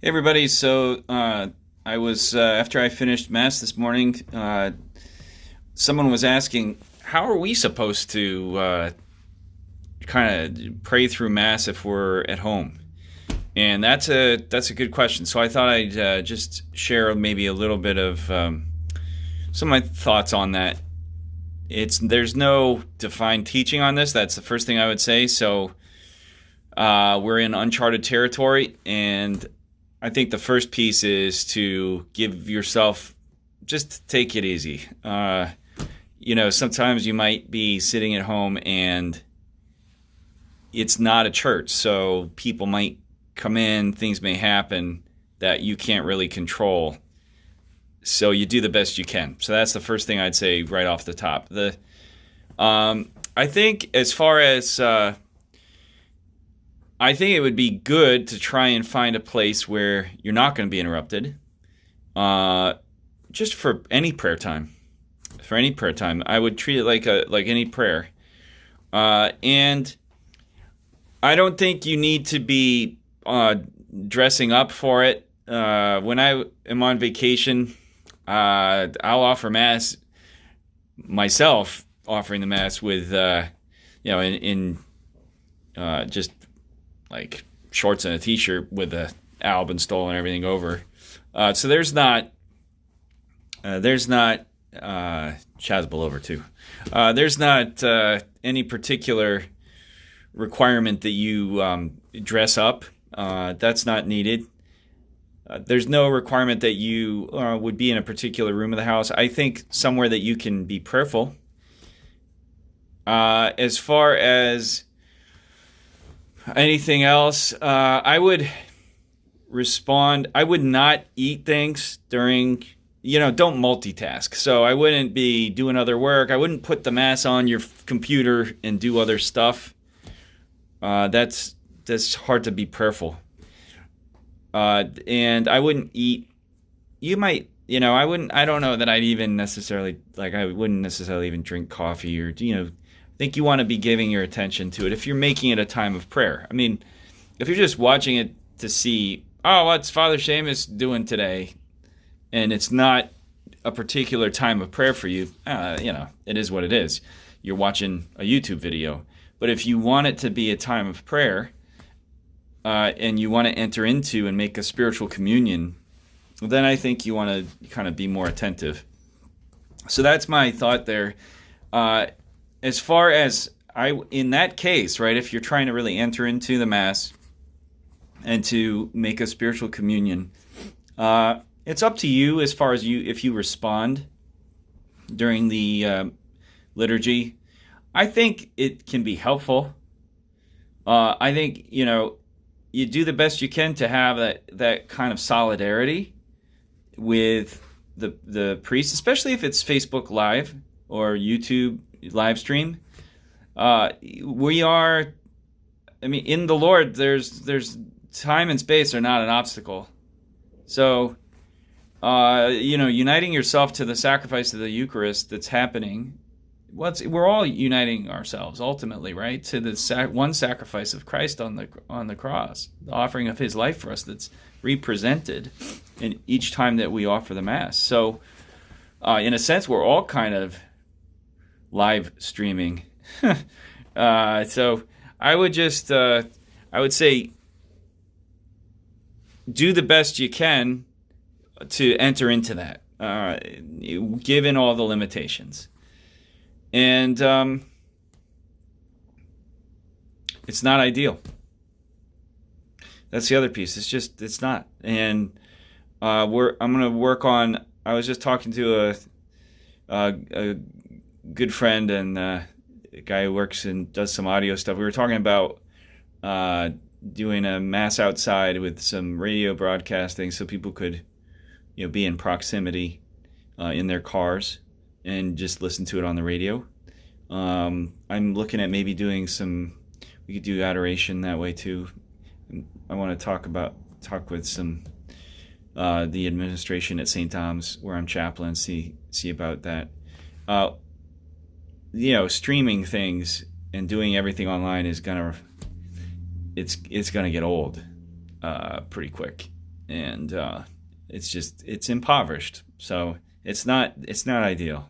Hey everybody, so I was after I finished Mass this morning, someone was asking, how are we supposed to kind of pray through Mass if we're at home? And that's a good question. So I thought I'd just share maybe a little bit of some of my thoughts on that. There's no defined teaching on this. That's the first thing I would say. So we're in uncharted territory, and I think the first piece is to give yourself, just take it easy. Sometimes you might be sitting at home and it's not a church, so people might come in, things may happen that you can't really control. So you do the best you can. So that's the first thing I'd say right off the top. I think as far as I think it would be good to try and find a place where you're not going to be interrupted, uh, just for any prayer time. For any prayer time, I would treat it like any prayer, and I don't think you need to be dressing up for it. When I am on vacation, I'll offer mass myself, offering the mass with in just like shorts and a t-shirt with a alb installed and everything over. So there's not Chazbal over too. There's not any particular requirement that you dress up. That's not needed. There's no requirement that you would be in a particular room of the house. I think somewhere that you can be prayerful. As far as anything else, I would respond. I would not eat things during, don't multitask. So I wouldn't be doing other work. I wouldn't put the mass on your computer and do other stuff. That's hard to be prayerful. And I wouldn't eat. You might, I don't know that I'd even necessarily, I wouldn't necessarily even drink coffee or, I think you want to be giving your attention to it if you're making it a time of prayer. I mean, if you're just watching it to see, oh, what's Father Seamus doing today, and it's not a particular time of prayer for you, it is what it is. You're watching a YouTube video. But if you want it to be a time of prayer, and you want to enter into and make a spiritual communion, then I think you want to kind of be more attentive. So that's my thought there. As far as in that case, right, if you're trying to really enter into the Mass and to make a spiritual communion, it's up to you as far as if you respond during the liturgy. I think it can be helpful. I think, you do the best you can to have that kind of solidarity with the priest, especially if it's Facebook Live or YouTube live stream. We are, in the Lord, there's time and space are not an obstacle. So, uniting yourself to the sacrifice of the Eucharist that's happening, we're all uniting ourselves ultimately, right, to the one sacrifice of Christ on the cross, the offering of His life for us that's represented in each time that we offer the Mass. So, in a sense, we're all kind of live streaming. So I would say do the best you can to enter into that, given all the limitations. And it's not ideal. That's the other piece. It's not. And I'm going to work on. I was just talking to a good friend and a guy who works and does some audio stuff. We were talking about doing a mass outside with some radio broadcasting, so people could, be in proximity in their cars and just listen to it on the radio. I'm looking at maybe doing we could do adoration that way too. I want to talk with some the administration at St. Thomas, where I'm chaplain, see about that. Streaming things and doing everything online is gonna get old pretty quick. and it's impoverished. So it's not ideal.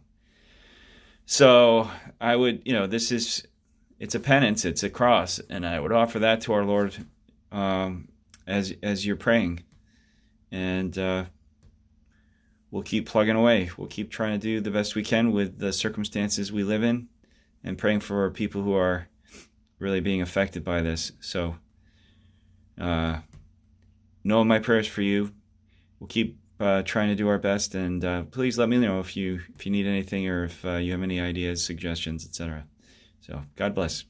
So I would, it's a penance, it's a cross, and I would offer that to our Lord as you're praying, and we'll keep plugging away. We'll keep trying to do the best we can with the circumstances we live in, and praying for people who are really being affected by this. So, know my prayers for you. We'll keep trying to do our best, and please let me know if you need anything, or if you have any ideas, suggestions, etc. So, God bless.